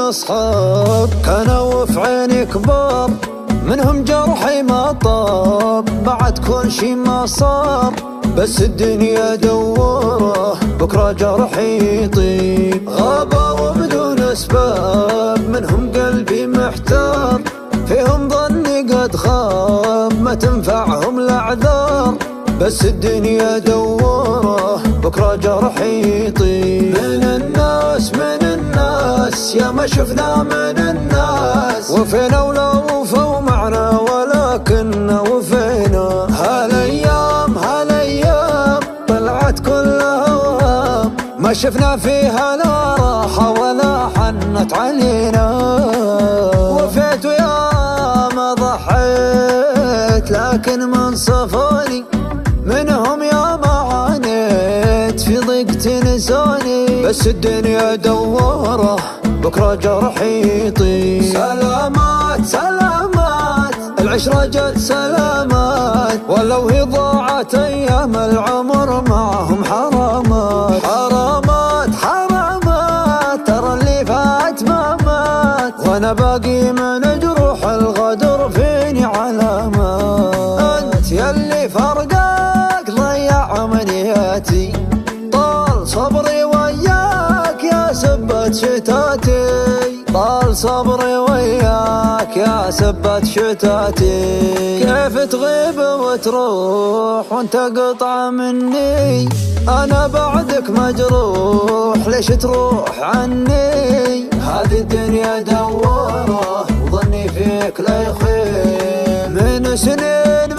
أصحاب كانوا في عيني كبار، منهم جرحي ما طاب بعد كل شي ما صار، بس الدنيا دوره بكرة جرحي يطيب. غابوا بدون أسباب منهم قلبي محتار، فيهم ظني قد خاب ما تنفعهم الأعذار، بس الدنيا دوره بكرة جرحي يطيب. من الناس يا ما شفنا من الناس، وفينا ولا وفوا معنا ولكن وفينا. هالايام طلعت كلها اوهام، ما شفنا فيها لا راحة ولا حنت علينا. وفيت ويا ما ضحيت لكن من صفوني، منهم يا ما عانيت في ضيق تنسوني، بس الدنيا دوره بكرة جرحي يطيب. سلامات العشرة جت سلامات، ولو هي ضاعت أيام العمر معهم حرامات. ترى اللي فات ما مات، وأنا باقي من جروح الغدر فيني علامات. أنت يلي فرقك ضيع أمنياتي، طال صبري وياك يا سبت شتاتي، طال صبري وياك يا سبت شتاتي. كيف تغيب وتروح وانت قطعة مني، أنا بعدك مجروح ليش تروح عني. هذه الدنيا دوره وظني فيك لا يخيب، من سنين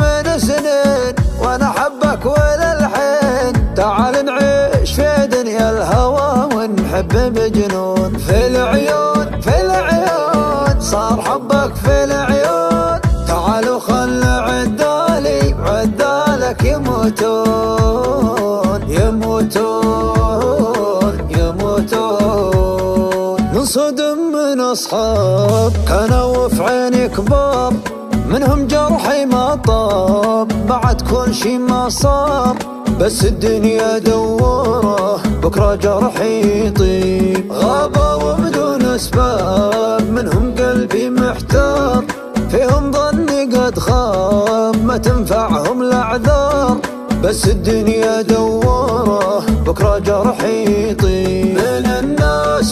وانا حبك وللحين. تعال نعيش في دنيا الهوى ونحب بجنون، في العيون صار حبك في العيون. تعالوا خل عدالي وعدالك يموتون. ننصدم من أصحاب كانوا في عيني كبار، منهم جرحي ما طاب بعد كل شي ما صار، بس الدنيا دوره بكرة جرحي يطيب. غابوا بدون أسباب منهم قلبي محتار، فيهم ظني قد خاب ما تنفعهم الأعذار، بس الدنيا دوره بكرة جرحي يطيب.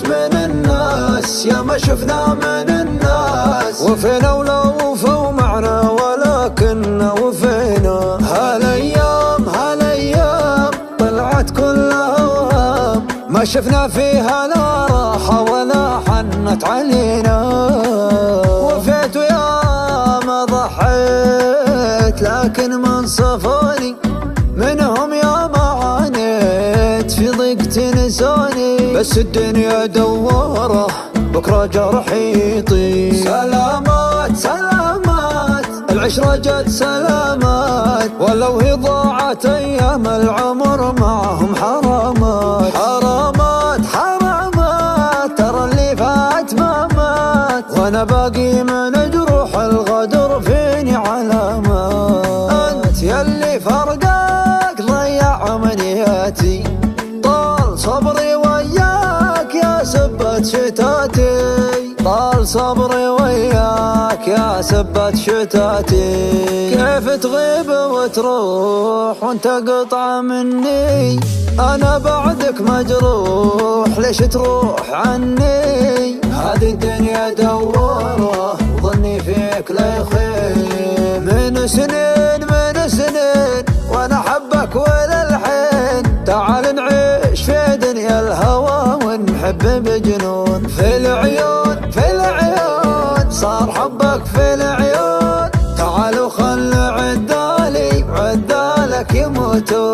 من الناس يا ما شفنا من الناس، وفينا ولا وفوا معنا ولكن وفينا. هالايام طلعت كلها اوهام، ما شفنا فيها لا راحة ولا حنت علينا. وفيت ويا ما ضحيت لكن من صفوني، منهم يا ما عانيت في ضيق تنسوني، بس الدنيا دوره بكرة جرحي يطيب. سلامات العشرة جت سلامات، ولو هي ضاعت أيام العمر معهم حرامات. ترى اللي فات ما مات، وأنا باقي من جروح الغدر فيني علامات. أنت يلي فرقك ضيع أمنياتي، طال صبري وياك يا سبت شتاتي، طال صبري وياك يا سبت شتاتي. كيف تغيب وتروح وانت قطعة مني، أنا بعدك مجروح ليش تروح عني. هذه الدنيا دوره وظني فيك لا يخيب، من سنين وانا حبك وللحين. تعال نعيش في دنيا الهوى ونحب بجنون، في العيون صار حبك في العيون. تعالوا خل عدالي وعدالك يموتون.